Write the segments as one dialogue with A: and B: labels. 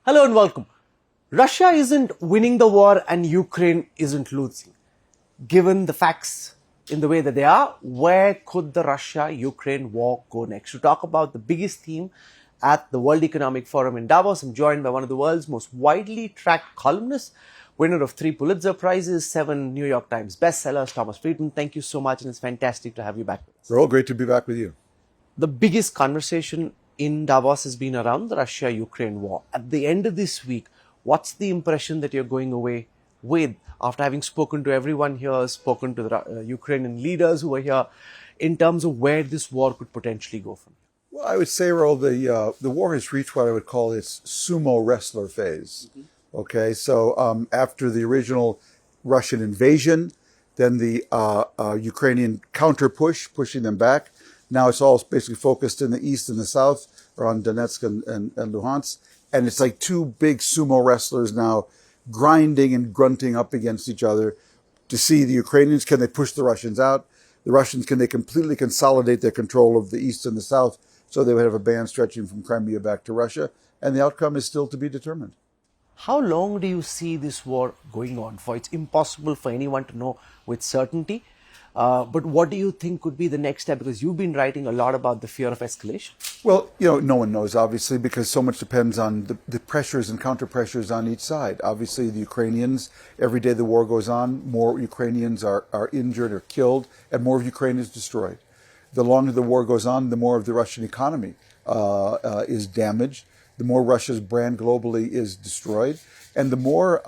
A: Hello and welcome. Russia isn't winning the war and Ukraine isn't losing. Given the facts in the way that they are, where could the Russia-Ukraine war go next? To talk about the biggest theme at the World Economic Forum in Davos, I'm joined by one of the world's most widely tracked columnists, winner of 3 Pulitzer Prizes, 7 New York Times bestsellers, Thomas Friedman. Thank you so much, and it's fantastic to have you back with us.
B: Raul, great to be back with you.
A: The biggest conversation in Davos has been around the Russia-Ukraine war. At the end of this week, what's the impression that you're going away with after having spoken to everyone here, spoken to the Ukrainian leaders who are here, in terms of where this war could potentially go from?
B: Well, I would say, Raul, the war has reached what I would call its sumo wrestler phase. Okay, so after the original Russian invasion, then the Ukrainian counter pushing them back. Now it's all basically focused in the east and the south, around Donetsk and Luhansk. And it's like two big sumo wrestlers now grinding and grunting up against each other to see the Ukrainians, can they push the Russians out? The Russians, can they completely consolidate their control of the east and the south so they would have a band stretching from Crimea back to Russia? And the outcome is still to be determined.
A: How long do you see this war going on for? It's impossible for anyone to know with certainty. But what do you think could be the next step? Because you've been writing a lot about the fear of escalation.
B: Well, no one knows, obviously, because so much depends on the pressures and counter pressures on each side. Obviously, the Ukrainians, every day the war goes on, more Ukrainians are injured or killed, and more of Ukraine is destroyed. The longer the war goes on, the more of the Russian economy is damaged, the more Russia's brand globally is destroyed, and the more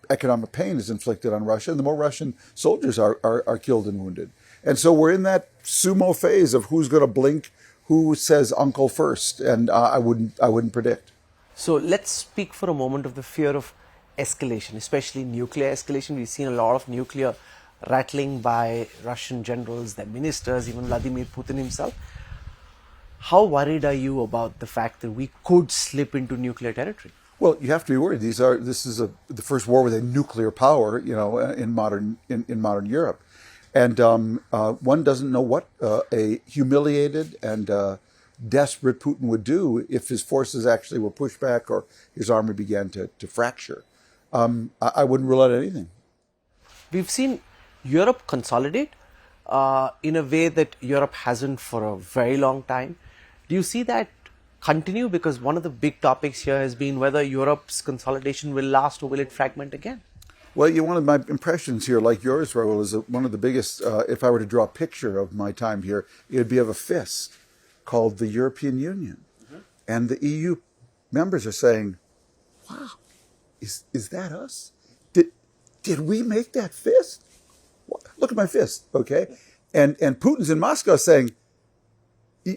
B: economic pain is inflicted on Russia, and the more Russian soldiers are killed and wounded. And so we're in that sumo phase of who's going to blink, who says uncle first, and I wouldn't predict.
A: So let's speak for a moment of the fear of escalation, especially nuclear escalation. We've seen a lot of nuclear rattling by Russian generals, their ministers, even Vladimir Putin himself. How worried are you about the fact that we could slip into nuclear territory?
B: Well, you have to be worried. This is the first war with a nuclear power, in modern Europe, and one doesn't know what a humiliated and desperate Putin would do if his forces actually were pushed back or his army began to fracture. I wouldn't rule out anything.
A: We've seen Europe consolidate in a way that Europe hasn't for a very long time. Do you see that continue? Because one of the big topics here has been whether Europe's consolidation will last or will it fragment again?
B: Well, one of my impressions here, like yours, Raul, is that one of the biggest, if I were to draw a picture of my time here, it would be of a fist called the European Union. And the EU members are saying, wow, is that us? Did we make that fist? Look at my fist, okay? And Putin's in Moscow saying, you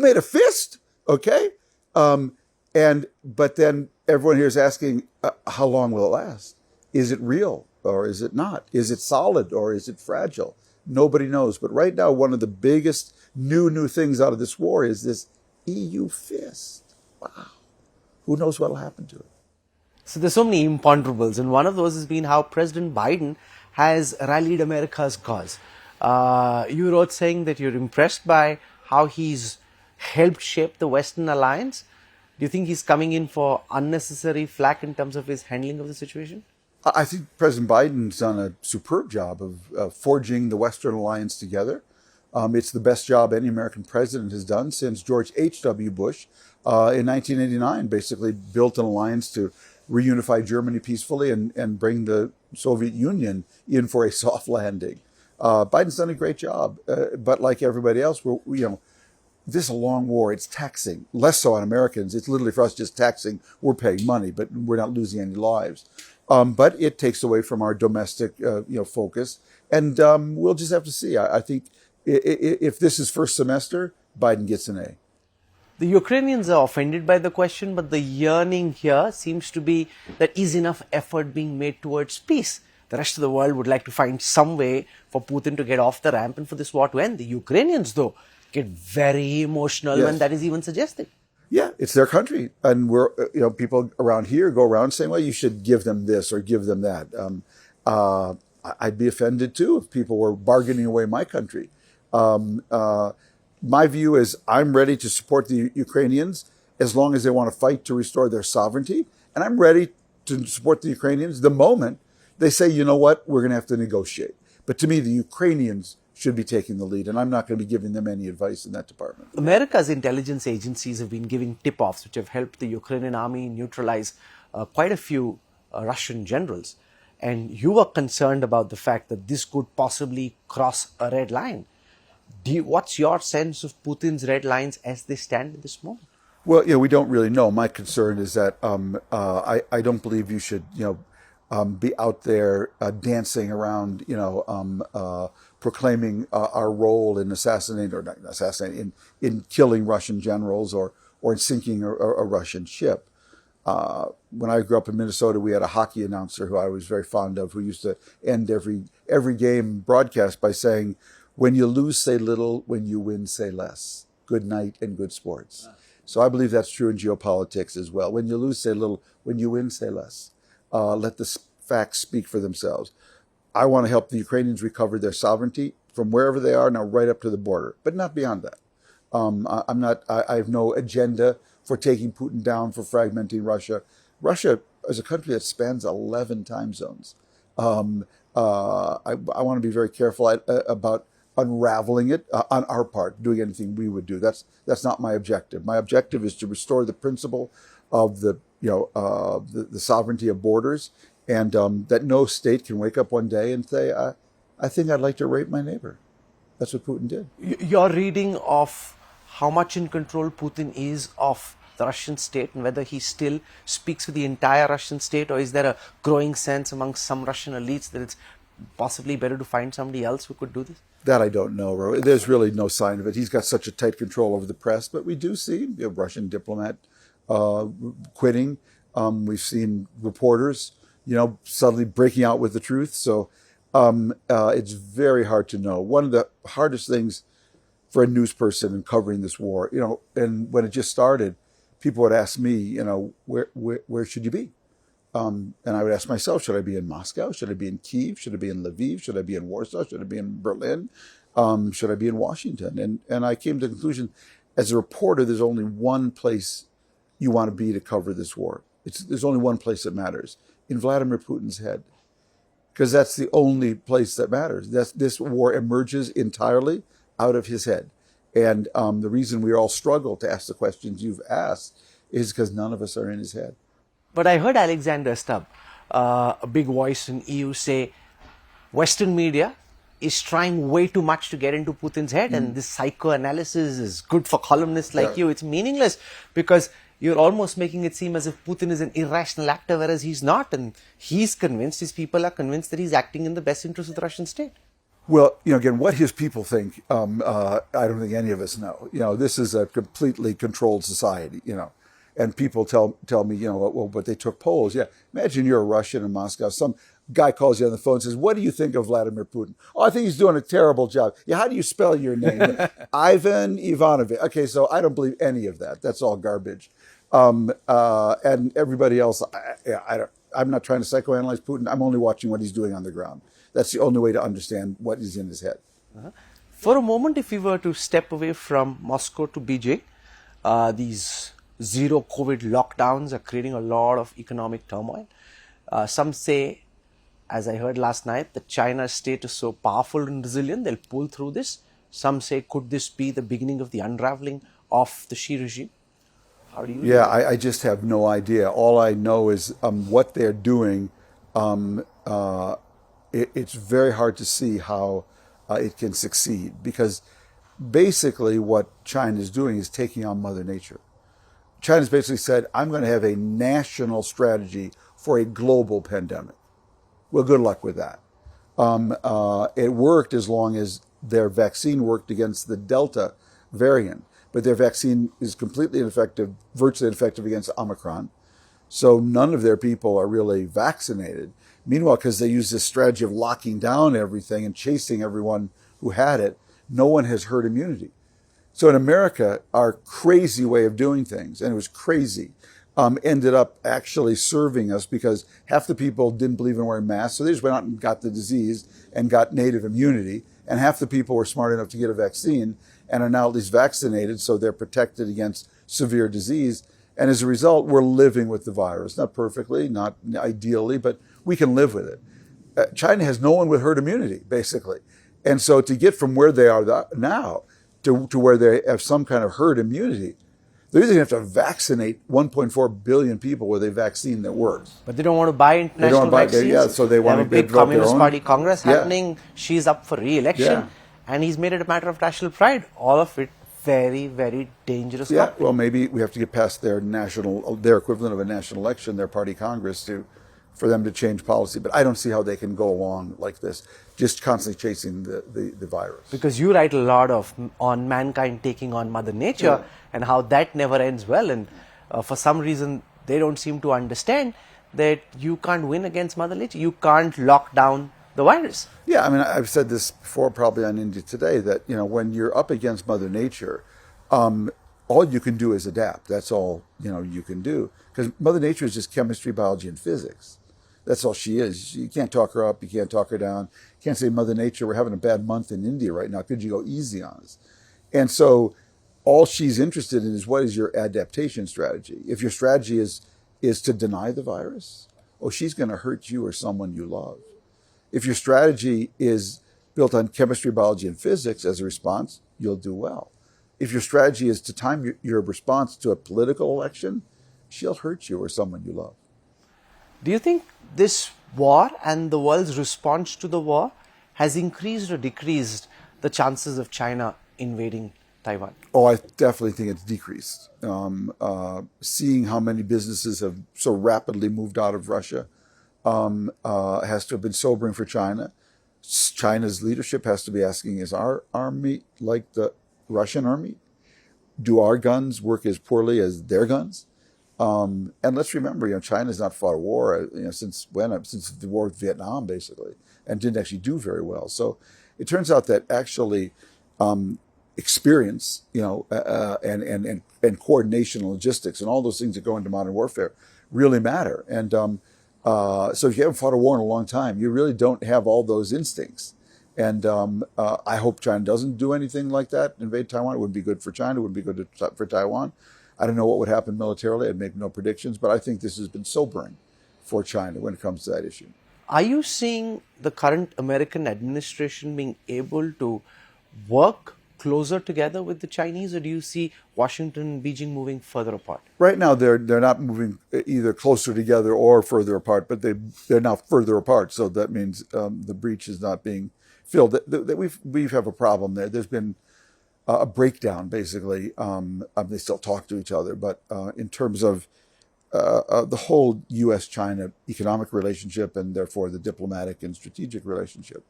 B: made a fist, okay? But then everyone here is asking, how long will it last? Is it real or is it not? Is it solid or is it fragile? Nobody knows. But right now, one of the biggest new things out of this war is this EU fist. Wow. Who knows what will happen to it?
A: So there's so many imponderables, and one of those has been how President Biden has rallied America's cause. You wrote saying that you're impressed by how he's helped shape the Western alliance. Do you think he's coming in for unnecessary flack in terms of his handling of the situation?
B: I think President Biden's done a superb job of forging the Western alliance together. It's the best job any American president has done since George H.W. Bush in 1989 basically built an alliance to reunify Germany peacefully and bring the Soviet Union in for a soft landing. Biden's done a great job, but like everybody else, this is a long war. It's taxing, less so on Americans. It's literally for us just taxing. We're paying money, but we're not losing any lives. But it takes away from our domestic, focus, and we'll just have to see. I think if this is first semester, Biden gets an A.
A: The Ukrainians are offended by the question, but the yearning here seems to be that is enough effort being made towards peace. The rest of the world would like to find some way for Putin to get off the ramp and for this war to end. The Ukrainians, though, get very emotional when that is even suggested.
B: Yeah, it's their country. And we're, people around here go around saying, well, you should give them this or give them that. I'd be offended too if people were bargaining away my country. My view is I'm ready to support the Ukrainians as long as they want to fight to restore their sovereignty. And I'm ready to support the Ukrainians the moment they say, you know what, we're going to have to negotiate. But to me, the Ukrainians should be taking the lead, and I'm not going to be giving them any advice in that department.
A: America's intelligence agencies have been giving tip-offs which have helped the Ukrainian army neutralize quite a few Russian generals. And you were concerned about the fact that this could possibly cross a red line. What's your sense of Putin's red lines as they stand at this moment?
B: Well, we don't really know. My concern is that I don't believe you should, be out there dancing around, proclaiming our role in assassinating, or not assassinating, in killing Russian generals or in sinking a Russian ship. When I grew up in Minnesota, we had a hockey announcer who I was very fond of, who used to end every game broadcast by saying, "When you lose, say little. When you win, say less. Good night and good sports." So I believe that's true in geopolitics as well. When you lose, say little. When you win, say less. Let the facts speak for themselves. I want to help the Ukrainians recover their sovereignty from wherever they are now, right up to the border, but not beyond that. I have no agenda for taking Putin down, for fragmenting Russia. Russia is a country that spans 11 time zones. I want to be very careful about unraveling it on our part, doing anything we would do. That's not my objective. My objective is to restore the principle of the sovereignty of borders, and that no state can wake up one day and say, I think I'd like to rape my neighbor. That's what Putin did.
A: Your reading of how much in control Putin is of the Russian state, and whether he still speaks for the entire Russian state, or is there a growing sense among some Russian elites that it's possibly better to find somebody else who could do this?
B: That I don't know. There's really no sign of it. He's got such a tight control over the press, but we do see a Russian diplomat quitting. We've seen reporters, suddenly breaking out with the truth. So it's very hard to know. One of the hardest things for a news person in covering this war, and when it just started, people would ask me, where should you be? And I would ask myself, should I be in Moscow? Should I be in Kyiv? Should I be in Lviv? Should I be in Warsaw? Should I be in Berlin? Should I be in Washington? And I came to the conclusion, as a reporter, there's only one place you want to be to cover this war. There's only one place that matters, in Vladimir Putin's head, because that's the only place that matters. This war emerges entirely out of his head. And the reason we all struggle to ask the questions you've asked is because none of us are in his head.
A: But I heard Alexander Stubb, a big voice in EU, say Western media is trying way too much to get into Putin's head, and this psychoanalysis is good for columnists like you. It's meaningless because you're almost making it seem as if Putin is an irrational actor, whereas he's not, and he's convinced, his people are convinced that he's acting in the best interest of the Russian state.
B: Well, again, what his people think, I don't think any of us know. This is a completely controlled society, and people tell me, well, but they took polls. Yeah, imagine you're a Russian in Moscow. Some guy calls you on the phone and says, what do you think of Vladimir Putin? Oh, I think he's doing a terrible job. Yeah, how do you spell your name? Ivan Ivanovich. Okay, so I don't believe any of that. That's all garbage. And everybody else, I'm not trying to psychoanalyze Putin. I'm only watching what he's doing on the ground. That's the only way to understand what is in his head.
A: For a moment, if we were to step away from Moscow to Beijing, these zero COVID lockdowns are creating a lot of economic turmoil. Some say, as I heard last night, that China's state is so powerful and resilient, they'll pull through this. Some say, could this be the beginning of the unraveling of the Xi regime? How do you?
B: Yeah, I just have no idea. All I know is what they're doing. It's very hard to see how it can succeed, because basically what China is doing is taking on Mother Nature. China's basically said, I'm going to have a national strategy for a global pandemic. Well, good luck with that. It worked as long as their vaccine worked against the Delta variant, but their vaccine is completely ineffective, virtually ineffective against Omicron. So none of their people are really vaccinated. Meanwhile, because they use this strategy of locking down everything and chasing everyone who had it, no one has herd immunity. So in America, our crazy way of doing things, and it was crazy, ended up actually serving us, because half the people didn't believe in wearing masks, so they just went out and got the disease and got native immunity, and half the people were smart enough to get a vaccine and are now at least vaccinated, so they're protected against severe disease. And as a result, we're living with the virus, not perfectly, not ideally, but we can live with it. China has no one with herd immunity, basically. And so to get from where they are now to where they have some kind of herd immunity, they're either going to have to vaccinate 1.4 billion people with a vaccine that works.
A: But they don't want to buy international vaccines.
B: Yeah, so they want
A: have
B: to
A: a big
B: develop their
A: Communist
B: own.
A: Party Congress
B: Yeah.
A: happening. She's up for re-election,
B: Yeah.
A: and he's made it a matter of national pride. All of it very, very dangerous.
B: Yeah,
A: topic.
B: well, maybe we have to get past their equivalent of a national election, their party Congress, for them to change policy. But I don't see how they can go along like this, just constantly chasing the virus.
A: Because you write a lot on mankind taking on Mother Nature and how that never ends well, and for some reason they don't seem to understand that you can't win against Mother Nature. You can't lock down the virus.
B: Yeah, I mean, I've said this before, probably on India Today, that when you're up against Mother Nature, all you can do is adapt. That's all you can do, because Mother Nature is just chemistry, biology, and physics. That's all she is. You can't talk her up. You can't talk her down. You can't say, Mother Nature, we're having a bad month in India right now. Could you go easy on us? And so all she's interested in is, what is your adaptation strategy? If your strategy is to deny the virus, she's going to hurt you or someone you love. If your strategy is built on chemistry, biology, and physics as a response, you'll do well. If your strategy is to time your response to a political election, she'll hurt you or someone you love.
A: Do you think this war and the world's response to the war has increased or decreased the chances of China invading Taiwan?
B: Oh, I definitely think it's decreased. Seeing how many businesses have so rapidly moved out of Russia has to have been sobering for China. China's leadership has to be asking, is our army like the Russian army? Do our guns work as poorly as their guns? And let's remember, China's not fought a war since the war with Vietnam, basically, and didn't actually do very well. So it turns out that actually experience, and coordination and logistics and all those things that go into modern warfare really matter. And so if you haven't fought a war in a long time, you really don't have all those instincts. And I hope China doesn't do anything like that, invade Taiwan. It wouldn't be good for China. It wouldn't be good for Taiwan. I don't know what would happen militarily. I'd make no predictions, but I think this has been sobering for China when it comes to that issue.
A: Are you seeing the current American administration being able to work closer together with the Chinese, or do you see Washington and Beijing moving further apart?
B: Right now, they're not moving either closer together or further apart, but they're now further apart. So that means the breach is not being filled. That we have a problem there. There's been a breakdown, basically. They still talk to each other, but in terms of the whole U.S.-China economic relationship and therefore the diplomatic and strategic relationship,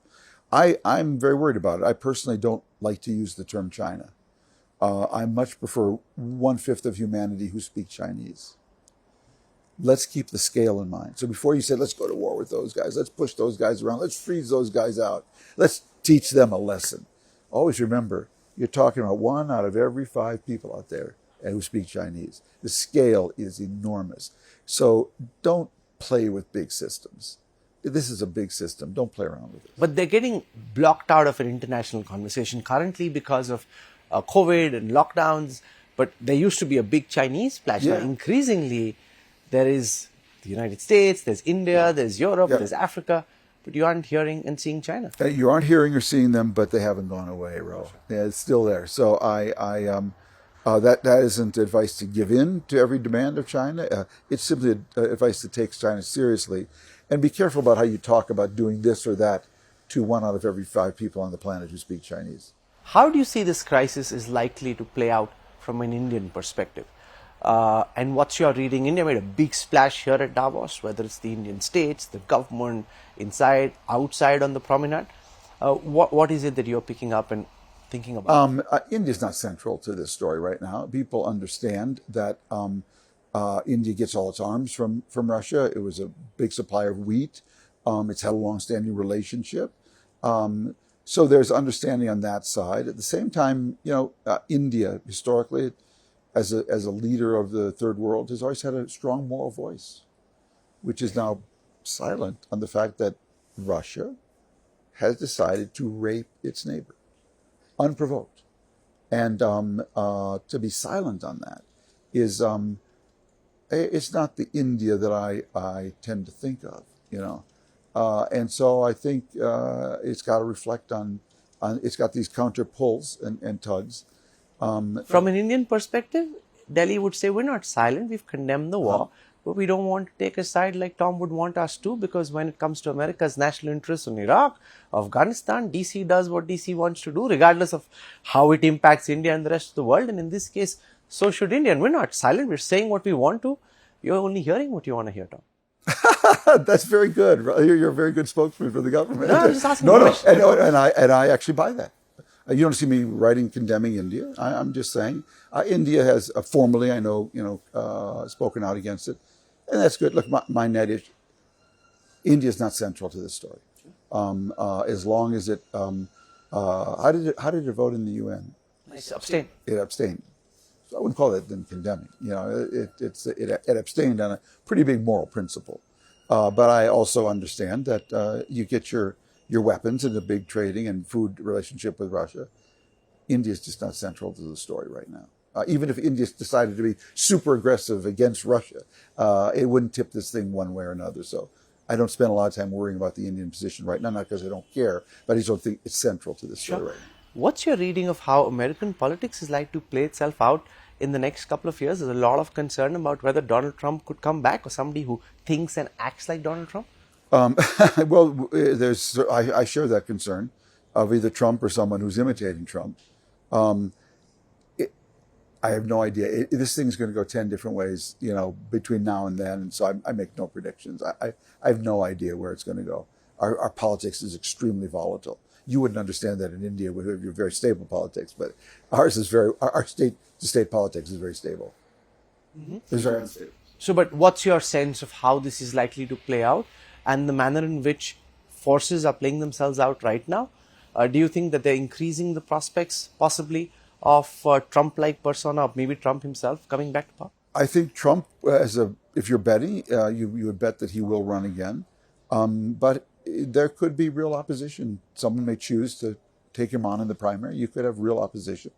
B: I'm very worried about it. I personally don't like to use the term China. I much prefer 1/5 of humanity who speak Chinese. Let's keep the scale in mind. So before you say, let's go to war with those guys, let's push those guys around, let's freeze those guys out, let's teach them a lesson. Always remember, you're talking about 1 out of every 5 people out there who speak Chinese. The scale is enormous. So don't play with big systems. This is a big system. Don't play around with it.
A: But they're getting blocked out of an international conversation currently because of COVID and lockdowns. But there used to be a big Chinese splash.
B: Yeah.
A: Now, increasingly, there is the United States, there's India, there's Europe,
B: Yeah.
A: there's Africa. But you aren't hearing and seeing China.
B: You aren't hearing or seeing them, but they haven't gone away, Ro. Yeah, it's still there. So that isn't advice to give in to every demand of China. It's simply advice that takes China seriously, and be careful about how you talk about doing this or that to 1 out of every 5 people on the planet who speak Chinese.
A: How do you see this crisis is likely to play out from an Indian perspective? And what's your reading? India made a big splash here at Davos, whether it's the Indian states, the government, inside, outside on the promenade. What is it that you're picking up and thinking about?
B: India's not central to this story right now. People understand that India gets all its arms from Russia. It was a big supplier of wheat. It's had a long-standing relationship. So there's understanding on that side. At the same time, India historically, as a leader of the third world, has always had a strong moral voice, which is now silent on the fact that Russia has decided to rape its neighbor, unprovoked. And to be silent on that is it's not the India that I tend to think of, you know. And so I think it's got to reflect on it's got these counter pulls and tugs.
A: From an Indian perspective, Delhi would say we're not silent, we've condemned the war, but we don't want to take a side like Tom would want us to, because when it comes to America's national interests in Iraq, Afghanistan, DC does what DC wants to do, regardless of how it impacts India and the rest of the world. And in this case, so should India. And we're not silent, we're saying what we want to. You're only hearing what you want to hear, Tom.
B: That's very good. You're a very good spokesman for the government.
A: No, I'm just asking
B: no,
A: questions.
B: and I actually buy that. You don't see me writing condemning India. I'm just saying India has formally, I know, spoken out against it, and that's good. Look, my net is India is not central to this story. As long as it, how did it vote in the UN?
A: Abstain.
B: It abstained. So I wouldn't call that then condemning. It abstained on a pretty big moral principle. But I also understand that you get your weapons and the big trading and food relationship with Russia. India is just not central to the story right now. Even if India decided to be super aggressive against Russia, it wouldn't tip this thing one way or another. So I don't spend a lot of time worrying about the Indian position right now, not because I don't care, but I just don't think it's central to the story right now.
A: What's your reading of how American politics is like to play itself out in the next couple of years? There's a lot of concern about whether Donald Trump could come back, or somebody who thinks and acts like Donald Trump.
B: Well, I share that concern of either Trump or someone who's imitating Trump. I have no idea. This thing's going to go 10 different ways, between now and then. And so I make no predictions. I have no idea where it's going to go. Our politics is extremely volatile. You wouldn't understand that in India with your very stable politics, but ours is our state politics is very stable. Mm-hmm. It's very unstable.
A: So, but what's your sense of how this is likely to play out and the manner in which forces are playing themselves out right now? Do you think that they're increasing the prospects possibly of Trump-like persona, or maybe Trump himself coming back to power?
B: I think Trump, if you're betting, you would bet that he will run again. But there could be real opposition. Someone may choose to take him on in the primary. You could have real opposition.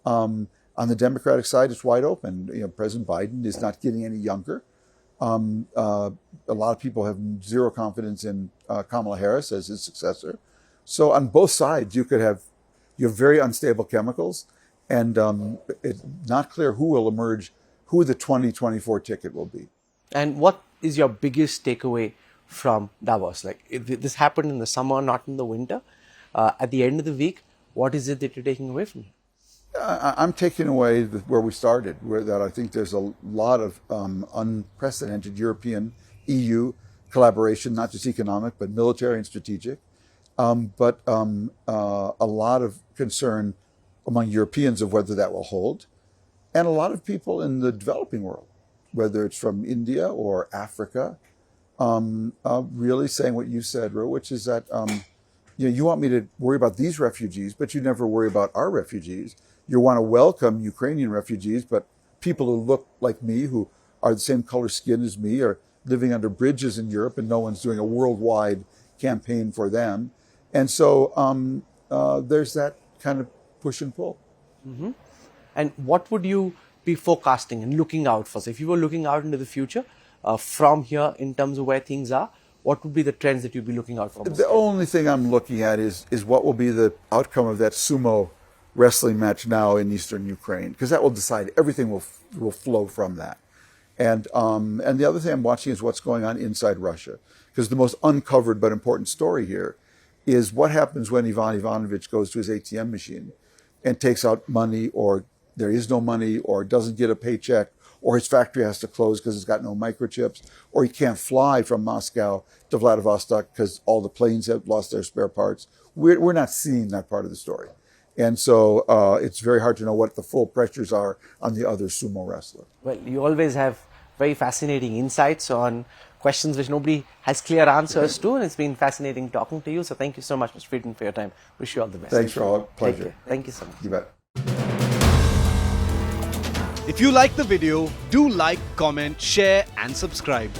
B: On the Democratic side, it's wide open. President Biden is not getting any younger. A lot of people have zero confidence in Kamala Harris as his successor. So on both sides, you have very unstable chemicals, and it's not clear who will emerge, who the 2024 ticket will be.
A: And what is your biggest takeaway from Davos? Like, this happened in the summer, not in the winter. At the end of the week, what is it that you're taking away from it?
B: I'm taking away where we started, that I think there's a lot of unprecedented European EU collaboration, not just economic, but military and strategic. But a lot of concern among Europeans of whether that will hold. And a lot of people in the developing world, whether it's from India or Africa, really saying what you said, Ru, which is that you want me to worry about these refugees, but you never worry about our refugees. You want to welcome Ukrainian refugees, but people who look like me, who are the same color skin as me, are living under bridges in Europe, and no one's doing a worldwide campaign for them. And so there's that kind of push and pull.
A: Mm-hmm. And what would you be forecasting and looking out for? So if you were looking out into the future from here in terms of where things are, what would be the trends that you'd be looking out for?
B: The only thing I'm looking at is what will be the outcome of that sumo wrestling match now in eastern Ukraine, because that will decide everything will flow from that. And the other thing I'm watching is what's going on inside Russia, because the most uncovered but important story here is what happens when Ivan Ivanovich goes to his ATM machine and takes out money, or there is no money, or doesn't get a paycheck, or his factory has to close because it's got no microchips, or he can't fly from Moscow to Vladivostok because all the planes have lost their spare parts. We're not seeing that part of the story. And so it's very hard to know what the full pressures are on the other sumo wrestler.
A: Well, you always have very fascinating insights on questions which nobody has clear answers to, and it's been fascinating talking to you. So thank you so much, Mr. Friedman, for your time. Wish you all the best.
B: Thanks, Rahul. Pleasure.
A: Thank you so much.
B: You bet.
C: If you like the video, do like, comment, share and subscribe.